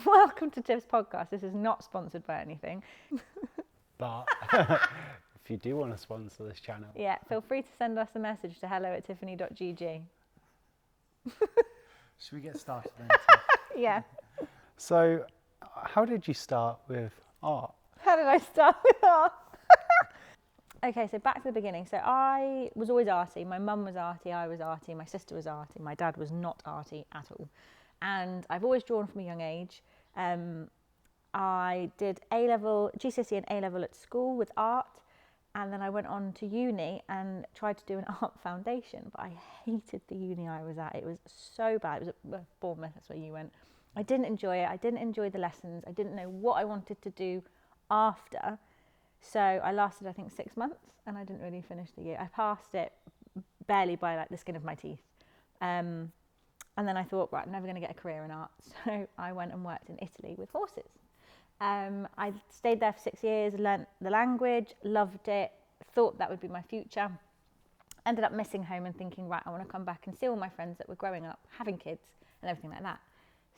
welcome to Tiff's podcast. This is not sponsored by anything. But if you do want to sponsor this channel, Yeah, feel free to send us a message to hello@tiffany.gg. Should we get started then? Yeah. so how did you start with art? How did I start with art? Okay, so back to the beginning. So I was always arty. My mum was arty, I was arty, my sister was arty, my dad was not arty at all. And I've always drawn from a young age. I did A-level, GCSE and A-level at school with art. And then I went on to uni and tried to do an art foundation, but I hated the uni I was at. It was so bad. It was at Bournemouth, that's where you went. I didn't enjoy it. I didn't enjoy the lessons. I didn't know what I wanted to do after. So I lasted, I think, 6 months and I didn't really finish the year. I passed it barely by like the skin of my teeth. And then I thought, right, I'm never going to get a career in art. So I went and worked in Italy with horses. I stayed there for 6 years, learnt the language, loved it, thought that would be my future. Ended up missing home and thinking, right, I want to come back and see all my friends that were growing up, having kids and everything like that.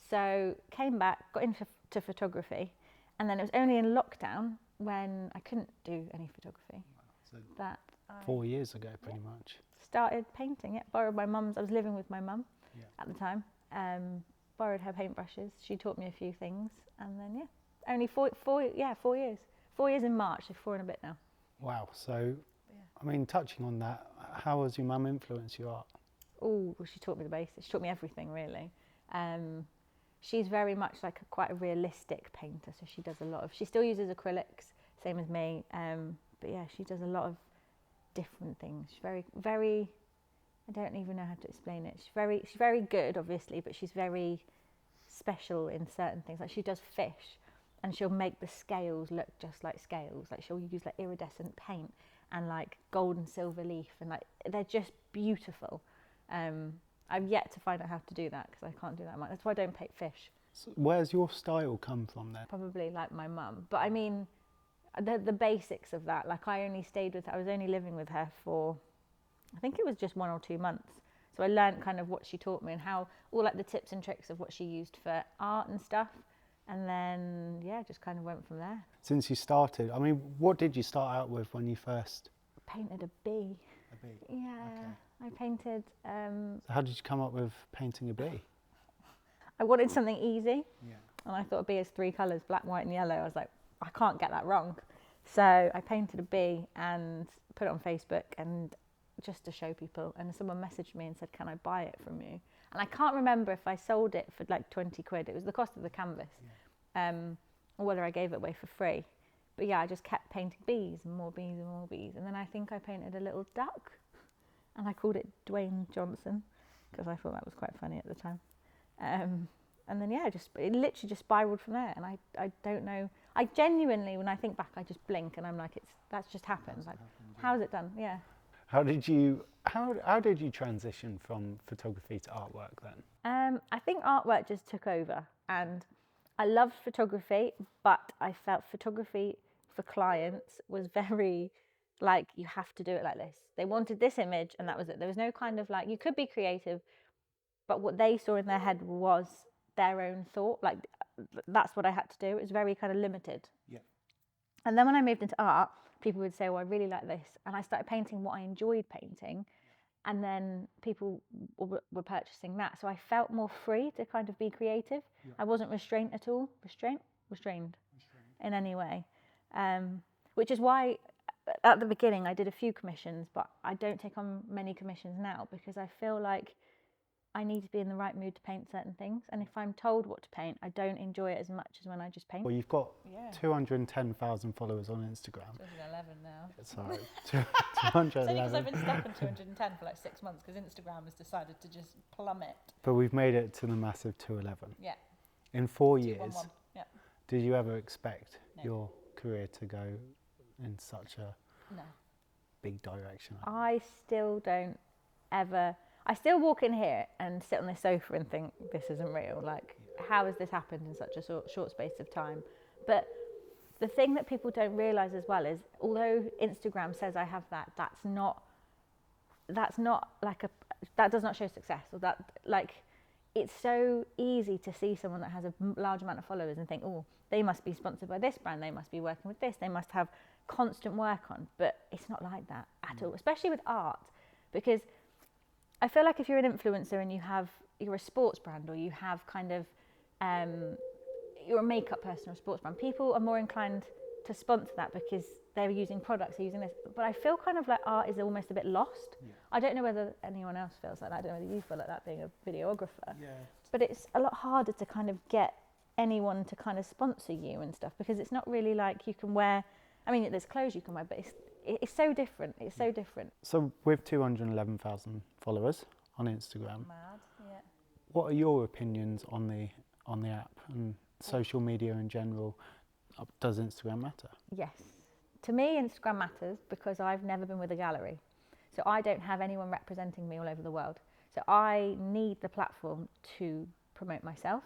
So came back, got into photography, and then it was only in lockdown when I couldn't do any photography So that 4 years ago, pretty much. started painting it. Borrowed my mum's, I was living with my mum Yeah. at the time, borrowed her paintbrushes. She taught me a few things, and then only 4 years. 4 years in March, so 4 and a bit now. Wow. So, I mean, touching on that, how has your mum influenced your art? Oh, well, she taught me the basics. She taught me everything, really. She's very much like quite a realistic painter, so she does a lot of. She still uses acrylics, same as me. But yeah, she does a lot of different things. She's very. I don't even know how to explain it. She's very good, obviously, but she's very special in certain things. Like she does fish, and she'll make the scales look just like scales. Like she'll use like iridescent paint and like gold and silver leaf, and like they're just beautiful. I've yet to find out how to do that because I can't do that much. That's why I don't paint fish. So where's your style come from then? Probably like my mum, but I mean, the basics of that. Like I only stayed with her. I was only living with her for, I think it was just 1 or 2 months. So I learned kind of what she taught me and how all like the tips and tricks of what she used for art and stuff. And then just kind of went from there. Since you started, I mean, what did you start out with when you first? Painted a bee. A bee. Yeah, Okay. I painted. So how did you come up with painting a bee? I wanted something easy. Yeah. And I thought a bee has 3 colours, black, white and yellow. I was like, I can't get that wrong. So I painted a bee and put it on Facebook and just to show people. And someone messaged me and said, can I buy it from you? And I can't remember if I sold it for like 20 quid. It was the cost of the canvas. Yeah. Or whether I gave it away for free. But yeah, I just kept painting bees and more bees and more bees. And then I think I painted a little duck and I called it Dwayne Johnson because I thought that was quite funny at the time. And then it literally just spiraled from there. And I don't know. I genuinely, when I think back, I just blink and I'm like, that's just happened. Like, how's it done? Yeah. How did you transition from photography to artwork then? I think artwork just took over, and I loved photography, but I felt photography for clients was very like, you have to do it like this. They wanted this image and that was it. There was no kind of like, you could be creative, but what they saw in their head was their own thought. Like that's what I had to do. It was very kind of limited. Yeah. And then when I moved into art, people would say, well, I really like this. And I started painting what I enjoyed painting. And then people were purchasing that. So I felt more free to kind of be creative. Yeah. I wasn't restrained at all. Restrained in any way. Which is why at the beginning I did a few commissions, but I don't take on many commissions now because I feel like I need to be in the right mood to paint certain things. And if I'm told what to paint, I don't enjoy it as much as when I just paint. Well, you've got 210,000 followers on Instagram. 211 now. Sorry, It's only because 211. I've been stuck on 210 for like 6 months because Instagram has decided to just plummet. But we've made it to the massive 211. Yeah. In 4 years, 211. Yeah. did you ever expect No. your career to go in such a No. big direction? I still don't ever. I still walk in here and sit on this sofa and think this isn't real. Like, how has this happened in such a short space of time? But the thing that people don't realise as well is, although Instagram says I have that, that's not like that does not show success. Or that, like, it's so easy to see someone that has a large amount of followers and think, oh, they must be sponsored by this brand, they must be working with this, they must have constant work on. But it's not like that at all, especially with art, because I feel like if you're an influencer and you're a sports brand, or you have kind of you're a makeup person or a sports brand, people are more inclined to sponsor that because they're using products, they're using this. But I feel kind of like art is almost a bit lost. Yeah. I don't know whether anyone else feels like that. I don't know whether you feel like that being a videographer. Yeah. But it's a lot harder to kind of get anyone to kind of sponsor you and stuff, because it's not really like you can wear, I mean, there's clothes you can wear, but it's so different. It's so different. So with 211,000 followers on Instagram, Mad, yeah. what are your opinions on the app and social media in general? Does Instagram matter? Yes. To me, Instagram matters because I've never been with a gallery. So I don't have anyone representing me all over the world. So I need the platform to promote myself.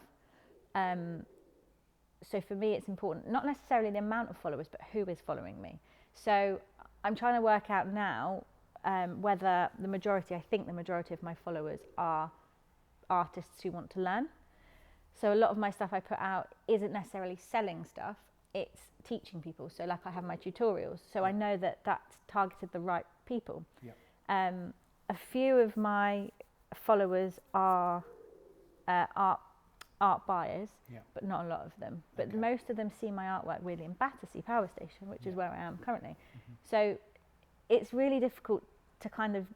So for me, it's important, not necessarily the amount of followers, but who is following me. So I'm trying to work out now whether I think the majority of my followers are artists who want to learn. So a lot of my stuff I put out isn't necessarily selling stuff, it's teaching people. So like I have my tutorials, so I know that that's targeted the right people. Yeah. A few of my followers are art buyers, but not a lot of them. But Okay. most of them see my artwork really in Battersea Power Station, which is where I am currently. Mm-hmm. So it's really difficult to kind of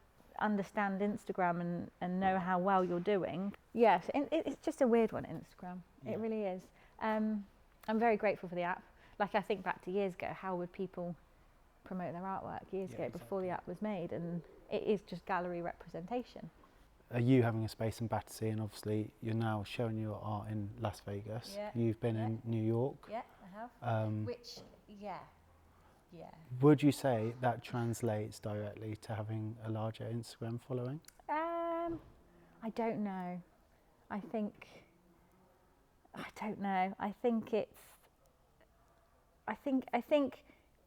understand Instagram and know how well you're doing. Yes, it's just a weird one, Instagram. It really is. I'm very grateful for the app. Like I think back to years ago, how would people promote their artwork years ago before the app was made? And it is just gallery representation. Are you having a space in Battersea, and obviously you're now showing your art in Las Vegas? Yeah. You've been in New York. Yeah, I have. Which, yeah. Would you say that translates directly to having a larger Instagram following? I don't know. I don't know. I think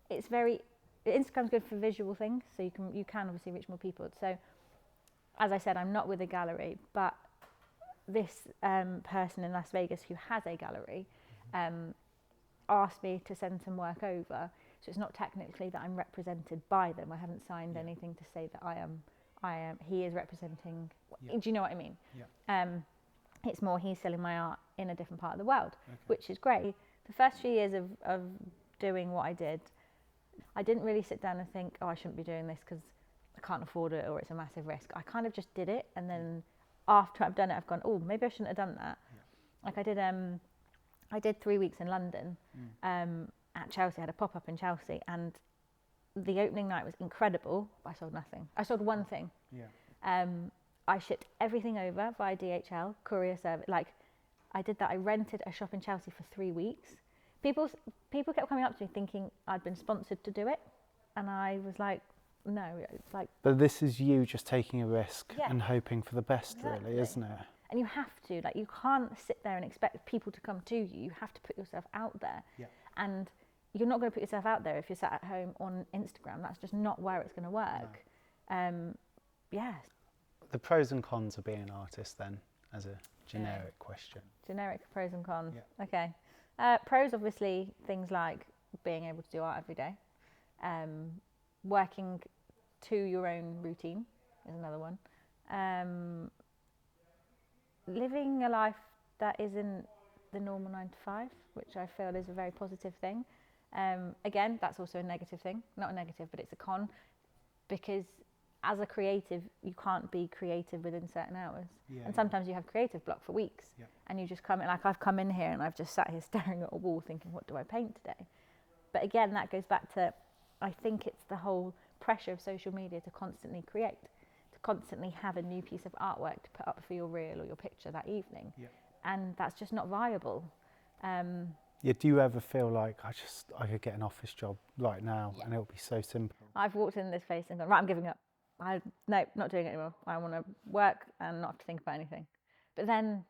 it's very. Instagram's good for visual things, so you can obviously reach more people. So, as I said, I'm not with a gallery, but this person in Las Vegas who has a gallery asked me to send some work over. So it's not technically that I'm represented by them. I haven't signed anything to say that I am. He is representing. Do you know what I mean? Yeah. It's more he's selling my art in a different part of the world, which is great. The first few years of doing what I did, I didn't really sit down and think, oh, I shouldn't be doing this because I can't afford it or it's a massive risk. I kind of just did it, and then after I've done it, I've gone, oh, maybe I shouldn't have done that. Like I did 3 weeks in London at Chelsea. I had a pop-up in Chelsea, and the opening night was incredible, but I sold nothing. I sold one thing. I shipped everything over via DHL, courier service. Like, I did that. I rented a shop in Chelsea for 3 weeks. People kept coming up to me thinking I'd been sponsored to do it, and I was like, no, it's like... But this is you just taking a risk and hoping for the best, really, isn't it? And you have to, like, you can't sit there and expect people to come to you. You have to put yourself out there. And you're not going to put yourself out there if you're sat at home on Instagram. That's just not where it's going to work. No. The pros and cons of being an artist, then, as a generic question. Generic pros and cons. Yeah. Okay. Pros, obviously, things like being able to do art every day. Working to your own routine is another one. Living a life that isn't the normal 9 to 5, which I feel is a very positive thing. Again, that's also a negative thing. Not a negative, but it's a con, because as a creative, you can't be creative within certain hours. And sometimes you have creative block for weeks. And you just come in, like I've come in here and I've just sat here staring at a wall thinking, what do I paint today? But again, that goes back to, I think it's the whole pressure of social media to constantly create, to constantly have a new piece of artwork to put up for your reel or your picture that evening. And that's just not viable. Do you ever feel like I could get an office job right now and it'll be so simple? I've walked in this place and gone, right, I'm giving up. No, not doing it anymore. I want to work and not have to think about anything. But then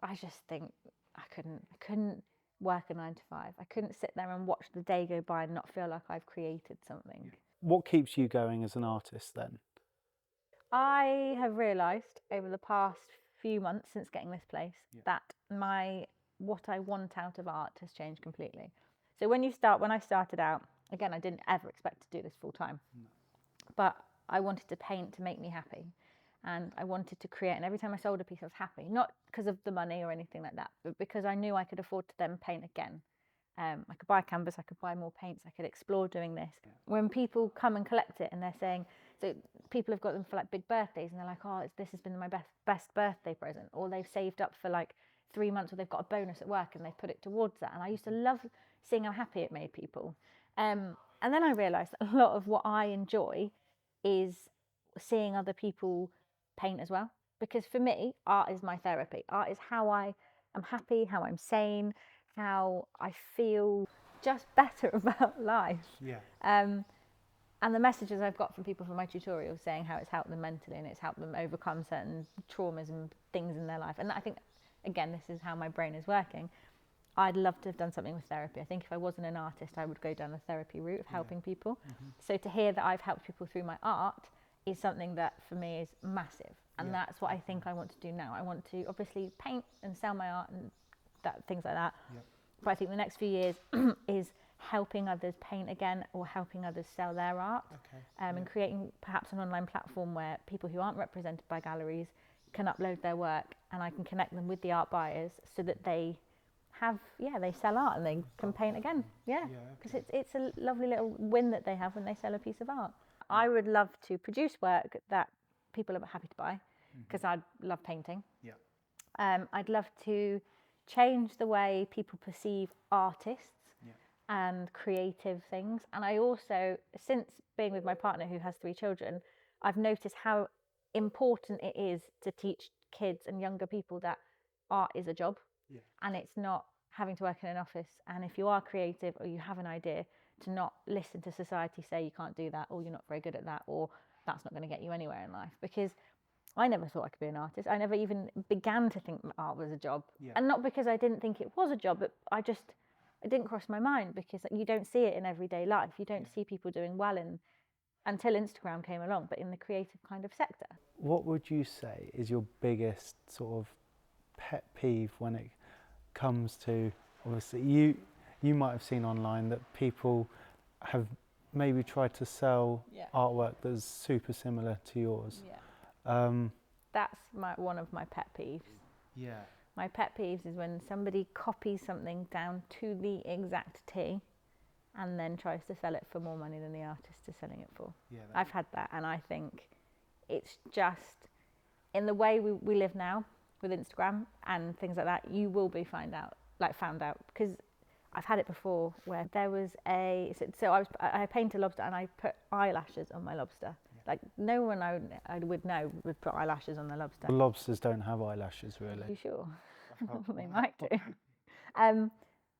I just think I couldn't work a 9 to 5. I couldn't sit there and watch the day go by and not feel like I've created something. What keeps you going as an artist then? I have realised over the past few months since getting this place that what I want out of art has changed completely. So when I started out, again, I didn't ever expect to do this full time, but I wanted to paint to make me happy. And I wanted to create, and every time I sold a piece, I was happy, not because of the money or anything like that, but because I knew I could afford to then paint again. I could buy a canvas, I could buy more paints, I could explore doing this. When people come and collect it and they're saying, so people have got them for like big birthdays and they're like, oh, this has been my best birthday present, or they've saved up for like 3 months, or they've got a bonus at work and they've put it towards that. And I used to love seeing how happy it made people. And then I realised that a lot of what I enjoy is seeing other people paint as well. Because for me, art is my therapy. Art is how I am happy, how I'm sane, how I feel just better about life. Yeah. And the messages I've got from people from my tutorials saying how it's helped them mentally and it's helped them overcome certain traumas and things in their life. And I think, again, this is how my brain is working. I'd love to have done something with therapy. I think if I wasn't an artist, I would go down the therapy route of helping people. So to hear that I've helped people through my art is something that for me is massive. And that's what I think I want to do now. I want to obviously paint and sell my art and things like that. But I think the next few years is helping others paint again, or helping others sell their art, and creating perhaps an online platform where people who aren't represented by galleries can upload their work, and I can connect them with the art buyers so that they they sell art and they can paint again. Because it's a lovely little win that they have when they sell a piece of art. I would love to produce work that people are happy to buy, because I love painting. I'd love to change the way people perceive artists and creative things. And I also, since being with my partner who has 3 children, I've noticed how important it is to teach kids and younger people that art is a job, and it's not having to work in an office. And if you are creative or you have an idea, to not listen to society say you can't do that, or you're not very good at that, or that's not going to get you anywhere in life. Because I never thought I could be an artist. I never even began to think art was a job. And not because I didn't think it was a job, but it didn't cross my mind, because you don't see it in everyday life. You don't see people doing well until Instagram came along, but in the creative kind of sector. What would you say is your biggest sort of pet peeve when it comes to, obviously you might have seen online that people have maybe tried to sell artwork that's super similar to yours? That's one of my pet peeves. My pet peeves is when somebody copies something down to the exact T and then tries to sell it for more money than the artist is selling it for. I've had that, and I think it's just, in the way we live now with Instagram and things like that, you will be found out, because I've had it before where there was I paint a lobster and I put eyelashes on my lobster. Like, no one I would know would put eyelashes on the lobster. The lobsters don't have eyelashes, really. Are you sure? They might do.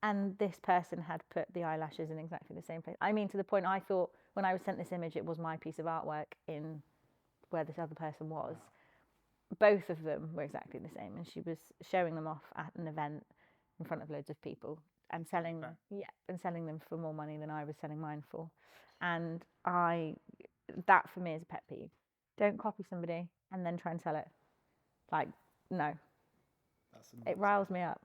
And this person had put the eyelashes in exactly the same place. I mean, to the point I thought when I was sent this image, it was my piece of artwork in where this other person was. Both of them were exactly the same, and she was showing them off at an event in front of loads of people and selling them. And selling them for more money than I was selling mine for. And that for me is a pet peeve. Don't copy somebody and then try and sell it. Like, no. It riles me up.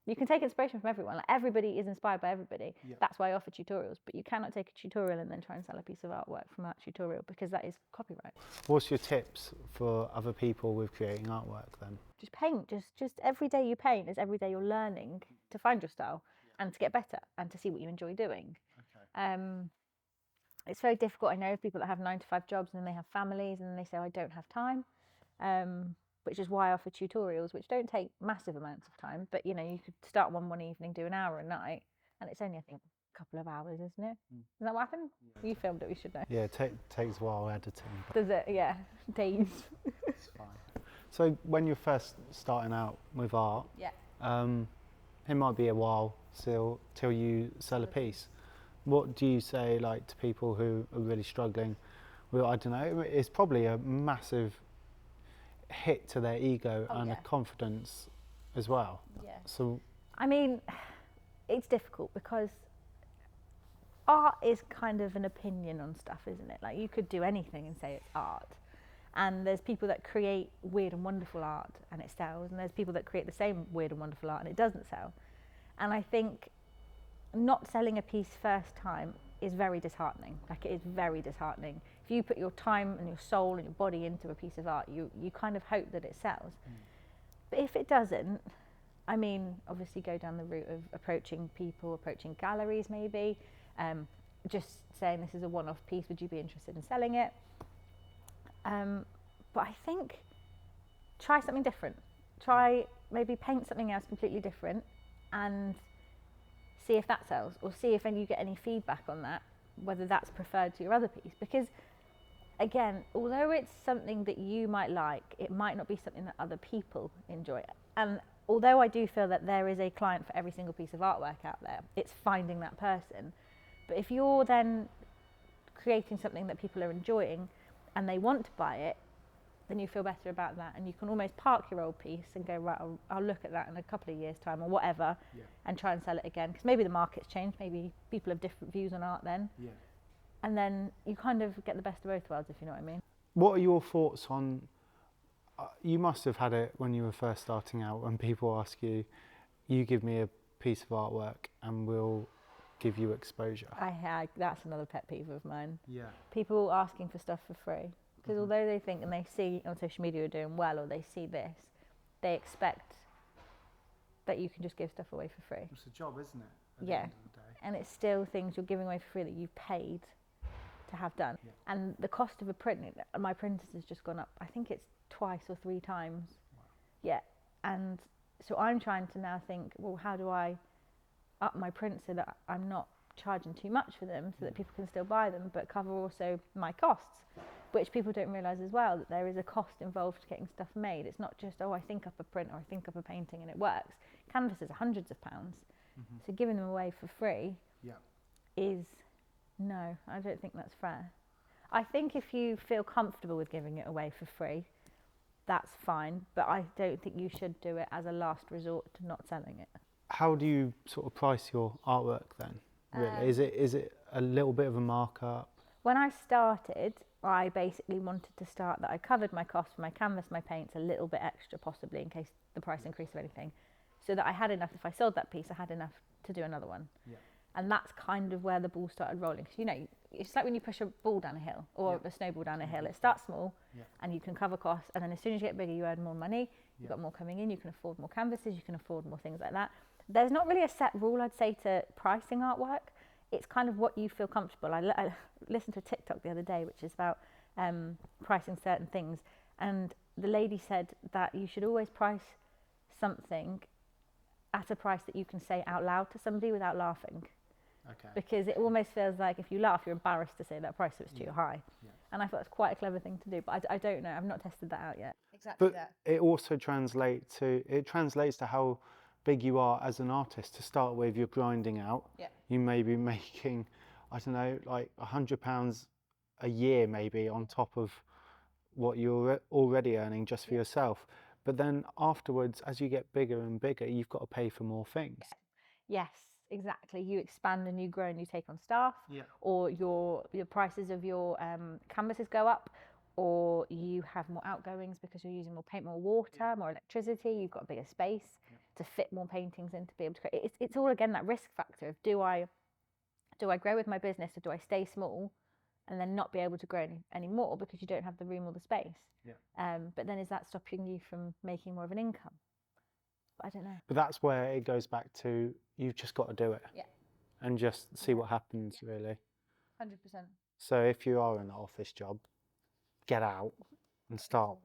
You can take inspiration from everyone. Like, everybody is inspired by everybody. That's why I offer tutorials. But you cannot take a tutorial and then try and sell a piece of artwork from that tutorial, because that is copyright. What's your tips for other people with creating artwork then? Just paint. Just every day you paint is every day you're learning to find your style and to get better and to see what you enjoy doing. It's very difficult. I know people that have 9-to-5 jobs and then they have families and they say, I don't have time. Which is why I offer tutorials, which don't take massive amounts of time. But, you could start one evening, do an hour a night, and it's only, I think, a couple of hours, isn't it? Is that what happened? You filmed it, we should know. Yeah, it takes a while editing. Does it? Yeah, days. It's fine. So when you're first starting out with art, it might be a while till you sell a piece. What do you say, like, to people who are really struggling with, I don't know, it's probably a massive hit to their ego and a confidence as well. So I mean, it's difficult because art is kind of an opinion on stuff, isn't it? Like, you could do anything and say it's art. And there's people that create weird and wonderful art and it sells, and there's people that create the same weird and wonderful art and it doesn't sell. And I think not selling a piece first time is very disheartening. Like, it is very disheartening. If you put your time and your soul and your body into a piece of art, you kind of hope that it sells. But if it doesn't, I mean, obviously go down the route of approaching people, approaching galleries maybe, just saying this is a one-off piece, would you be interested in selling it? But I think try something different. Try maybe paint something else completely different and see if that sells, or see if you get any feedback on that, whether that's preferred to your other piece. Because again, although it's something that you might like, it might not be something that other people enjoy. And although I do feel that there is a client for every single piece of artwork out there, it's finding that person. But if you're then creating something that people are enjoying and they want to buy it, then you feel better about that, and you can almost park your old piece and go, right, I'll look at that in a couple of years' time or whatever, and try and sell it again, because maybe the market's changed, maybe people have different views on art then, and then you kind of get the best of both worlds, if you know what I mean. What are your thoughts on, you must have had it when you were first starting out, when people ask you, you give me a piece of artwork and we'll give you exposure. That's another pet peeve of mine. Yeah. People asking for stuff for free. Because although they think and they see on social media you're doing well, or they see this, they expect that you can just give stuff away for free. It's a job, isn't it? Yeah. And it's still things you're giving away for free that you've paid to have done. Yeah. And the cost of a print, my printers has just gone up, I think it's twice or three times. Wow. Yeah. And so I'm trying to now think, well, how do I up my prints so that I'm not charging too much for them, so that people can still buy them, but cover also my costs, which people don't realise as well, that there is a cost involved to getting stuff made. It's not just, oh, I think up a print or I think up a painting and it works. Canvases are hundreds of pounds. So giving them away for free is, no, I don't think that's fair. I think if you feel comfortable with giving it away for free, that's fine, but I don't think you should do it as a last resort to not selling it. How do you sort of price your artwork then, really? Is it a little bit of a markup? When I started, I basically wanted to start that I covered my costs for my canvas, my paints, a little bit extra possibly in case the price increased or anything, so that I had enough, if I sold that piece, I had enough to do another one. Yeah. And that's kind of where the ball started rolling. Because, you know, it's like when you push a ball down a hill or a snowball down a hill. It starts small and you can cover costs, and then as soon as you get bigger, you earn more money, you've got more coming in, you can afford more canvases, you can afford more things like that. There's not really a set rule, I'd say, to pricing artwork. It's kind of what you feel comfortable. I listened to a TikTok the other day, which is about pricing certain things. And the lady said that you should always price something at a price that you can say out loud to somebody without laughing. Okay. Because it almost feels like if you laugh, you're embarrassed to say that price, so it's too high. Yeah. And I thought it's quite a clever thing to do, but I don't know. I've not tested that out yet. Exactly. But that. It also translates to how big you are as an artist. To start with, you're grinding out. Yeah. You may be making, I don't know, like £100 a year maybe on top of what you're already earning just for yourself. But then afterwards, as you get bigger and bigger, you've got to pay for more things. Yes, exactly. You expand and you grow and you take on staff, or your prices of your canvases go up, or you have more outgoings because you're using more paint, more water, more electricity. You've got a bigger space to fit more paintings in to be able to create. It's all again that risk factor of do I grow with my business, or do I stay small and then not be able to grow any more because you don't have the room or the space? Yeah. But then is that stopping you from making more of an income? But I don't know. But that's where it goes back to, you've just got to do it. Yeah. And just see what happens, really. 100%. So if you are in an office job, get out and start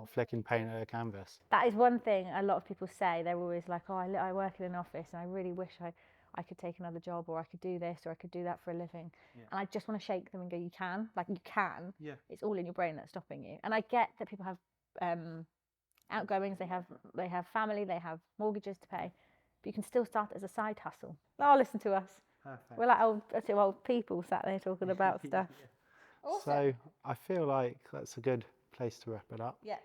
flicking paint at a canvas. That is one thing a lot of people say. They're always like, oh, I work in an office and I really wish I could take another job, or I could do this, or I could do that for a living. Yeah. And I just want to shake them and go, you can. Like, you can. Yeah. It's all in your brain that's stopping you. And I get that people have outgoings, they have family, they have mortgages to pay, but you can still start as a side hustle. Oh, listen to us. Perfect. We're like two old people sat there talking about stuff. Awesome. So I feel like that's a good place to wrap it up. Yeah.